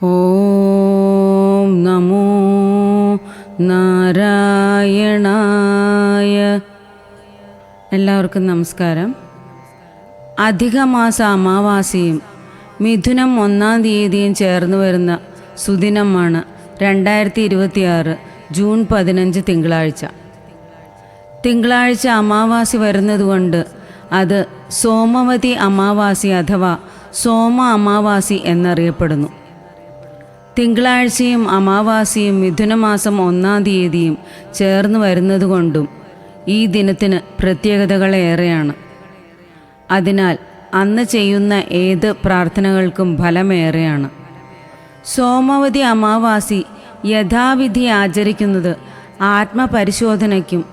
ഓം നമോ നാരായണായ. എല്ലാവർക്കും നമസ്കാരം. അധികമാസ അമാവാസിയും മിഥുനം 1-ാം തീയതിയും ചേർന്ന് വരുന്ന സുദിനമാണ് 2026 ജൂൺ 15 തിങ്കളാഴ്ച. തിങ്കളാഴ്ച അമാവാസി വരുന്നതുകൊണ്ട് അത് സോമവതി അമാവാസി അഥവാ സോമ അമാവാസി എന്നറിയപ്പെടുന്നു. തിങ്കളാഴ്ചയും അമാവാസിയും മിഥുനമാസം 1-ാം തീയതിയും ചേർന്ന് വരുന്നതുകൊണ്ടും ഈ ദിനത്തിന് പ്രത്യേകതകളേറെയാണ്. അതിനാൽ അന്ന് ചെയ്യുന്ന ഏത് പ്രാർത്ഥനകൾക്കും ഫലമേറെയാണ്. സോമവതി അമാവാസി യഥാവിധി ആചരിക്കുന്നത് ആത്മപരിശോധനയ്ക്കും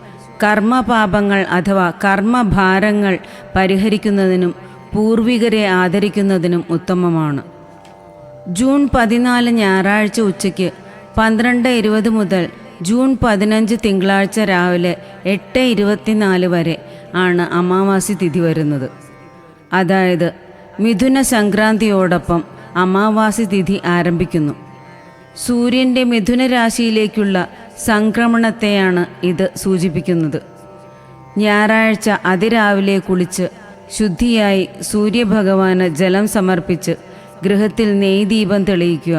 കർമ്മപാപങ്ങൾ അഥവാ കർമ്മഭാരങ്ങൾ പരിഹരിക്കുന്നതിനും പൂർവികരെ ആദരിക്കുന്നതിനും ഉത്തമമാണ്. ജൂൺ 14 ഞായറാഴ്ച ഉച്ചയ്ക്ക് 12:20 മുതൽ ജൂൺ 15 തിങ്കളാഴ്ച രാവിലെ 8:24 വരെ ആണ് അമാവാസി തിഥി വരുന്നത്. അതായത് മിഥുന സംക്രാന്തിയോടൊപ്പം അമാവാസി തിഥി ആരംഭിക്കുന്നു. സൂര്യൻ്റെ മിഥുന രാശിയിലേക്കുള്ള സംക്രമണത്തെയാണ് ഇത് സൂചിപ്പിക്കുന്നത്. ഞായറാഴ്ച അതിരാവിലെ കുളിച്ച് ശുദ്ധിയായി സൂര്യഭഗവാന് ജലം സമർപ്പിച്ച് ഗൃഹത്തിൽ നെയ്ദീപം തെളിയിക്കുക.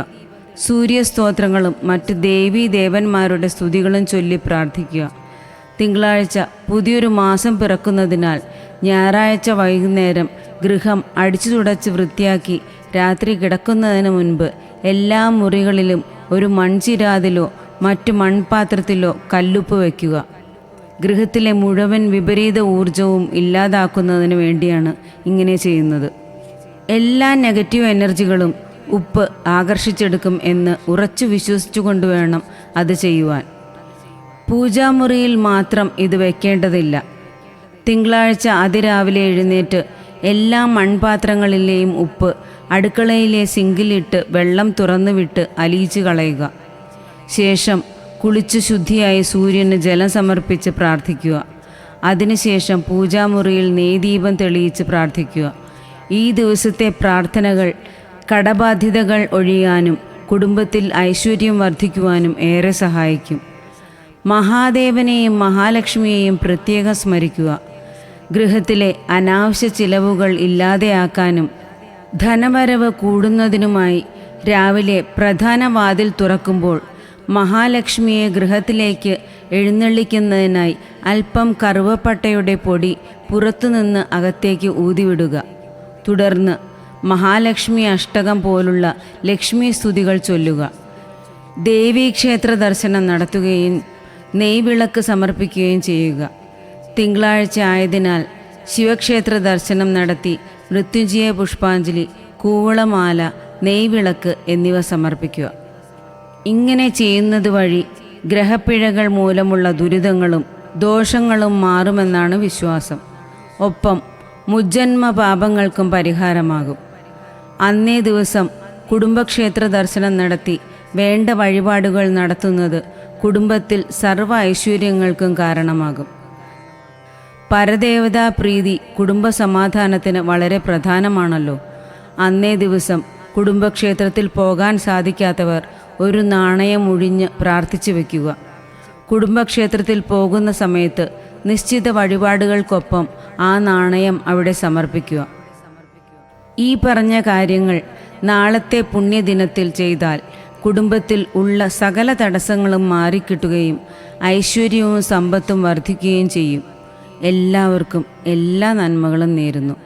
സൂര്യസ്തോത്രങ്ങളും മറ്റ് ദേവീ ദേവന്മാരുടെ സ്തുതികളും ചൊല്ലി പ്രാർത്ഥിക്കുക. തിങ്കളാഴ്ച പുതിയൊരു മാസം പിറക്കുന്നതിനാൽ ഞായറാഴ്ച വൈകുന്നേരം ഗൃഹം അടിച്ചു തുടച്ച് വൃത്തിയാക്കി രാത്രി കിടക്കുന്നതിന് മുൻപ് എല്ലാ മുറികളിലും ഒരു മൺചിരാതിലോ മറ്റു മൺപാത്രത്തിലോ കല്ലുപ്പ് വയ്ക്കുക. ഗൃഹത്തിലെ മുഴുവൻ വിപരീത ഊർജവും ഇല്ലാതാക്കുന്നതിന് വേണ്ടിയാണ് ഇങ്ങനെ ചെയ്യുന്നത്. എല്ലാ നെഗറ്റീവ് എനർജികളും ഉപ്പ് ആകർഷിച്ചെടുക്കും എന്ന് ഉറച്ചു വിശ്വസിച്ചുകൊണ്ട് വേണം അത് ചെയ്യുവാൻ. പൂജാമുറിയിൽ മാത്രം ഇത് വയ്ക്കേണ്ടതില്ല. തിങ്കളാഴ്ച അതിരാവിലെ എഴുന്നേറ്റ് എല്ലാ മൺപാത്രങ്ങളിലെയും ഉപ്പ് അടുക്കളയിലെ സിങ്കിലിട്ട് വെള്ളം തുറന്നു വിട്ട് അലിയിച്ച് കളയുക. ശേഷം കുളിച്ച് ശുദ്ധിയായി സൂര്യന് ജലം സമർപ്പിച്ച് പ്രാർത്ഥിക്കുക. അതിനുശേഷം പൂജാമുറിയിൽ നെയ്ദീപം തെളിയിച്ച് പ്രാർത്ഥിക്കുക. ഈ ദിവസത്തെ പ്രാർത്ഥനകൾ കടബാധ്യതകൾ ഒഴിയാനും കുടുംബത്തിൽ ഐശ്വര്യം വർദ്ധിക്കുവാനും ഏറെ സഹായിക്കും. മഹാദേവനെയും മഹാലക്ഷ്മിയെയും പ്രത്യേകം സ്മരിക്കുക. ഗൃഹത്തിലെ അനാവശ്യ ചിലവുകൾ ഇല്ലാതെയാക്കാനും ധനവരവ് കൂടുന്നതിനുമായി രാവിലെ പ്രധാന വാതിൽ തുറക്കുമ്പോൾ മഹാലക്ഷ്മിയെ ഗൃഹത്തിലേക്ക് എഴുന്നള്ളിക്കുന്നതിനായി അല്പം കറുവപ്പട്ടയുടെ പൊടി പുറത്തുനിന്ന് അകത്തേക്ക് ഊതിവിടുക. തുടർന്ന് മഹാലക്ഷ്മി അഷ്ടകം പോലുള്ള ലക്ഷ്മി സ്തുതികൾ ചൊല്ലുക. ദേവീക്ഷേത്ര ദർശനം നടത്തുകയും നെയ്വിളക്ക് സമർപ്പിക്കുകയും ചെയ്യുക. തിങ്കളാഴ്ച ആയതിനാൽ ശിവക്ഷേത്ര ദർശനം നടത്തി മൃത്യുഞ്ജയ പുഷ്പാഞ്ജലി, കൂവളമാല, നെയ്വിളക്ക് എന്നിവ സമർപ്പിക്കുക. ഇങ്ങനെ ചെയ്യുന്നത് വഴി ഗ്രഹപ്പിഴകൾ മൂലമുള്ള ദുരിതങ്ങളും ദോഷങ്ങളും മാറുമെന്നാണ് വിശ്വാസം. ഒപ്പം മുജ്ജന്മ പാപങ്ങൾക്കും പരിഹാരമാകും. അന്നേ ദിവസം കുടുംബക്ഷേത്ര ദർശനം നടത്തി വേണ്ട വഴിപാടുകൾ നടത്തുന്നത് കുടുംബത്തിൽ സർവ്വ ഐശ്വര്യങ്ങൾക്കും കാരണമാകും. പരദേവതാ പ്രീതി കുടുംബസമാധാനത്തിന് വളരെ പ്രധാനമാണല്ലോ. അന്നേ ദിവസം കുടുംബക്ഷേത്രത്തിൽ പോകാൻ സാധിക്കാത്തവർ ഒരു നാണയം ഒഴിഞ്ഞ് പ്രാർത്ഥിച്ചു വയ്ക്കുക. കുടുംബക്ഷേത്രത്തിൽ പോകുന്ന സമയത്ത് നിശ്ചിത വഴിപാടുകൾക്കൊപ്പം ആ നാണയം അവിടെ സമർപ്പിക്കുക. ഈ പറഞ്ഞ കാര്യങ്ങൾ നാളത്തെ പുണ്യദിനത്തിൽ ചെയ്താൽ കുടുംബത്തിൽ ഉള്ള സകല തടസ്സങ്ങളും മാറിക്കിട്ടുകയും ഐശ്വര്യവും സമ്പത്തും വർദ്ധിക്കുകയും ചെയ്യും. എല്ലാവർക്കും എല്ലാ നന്മകളും നേരുന്നു.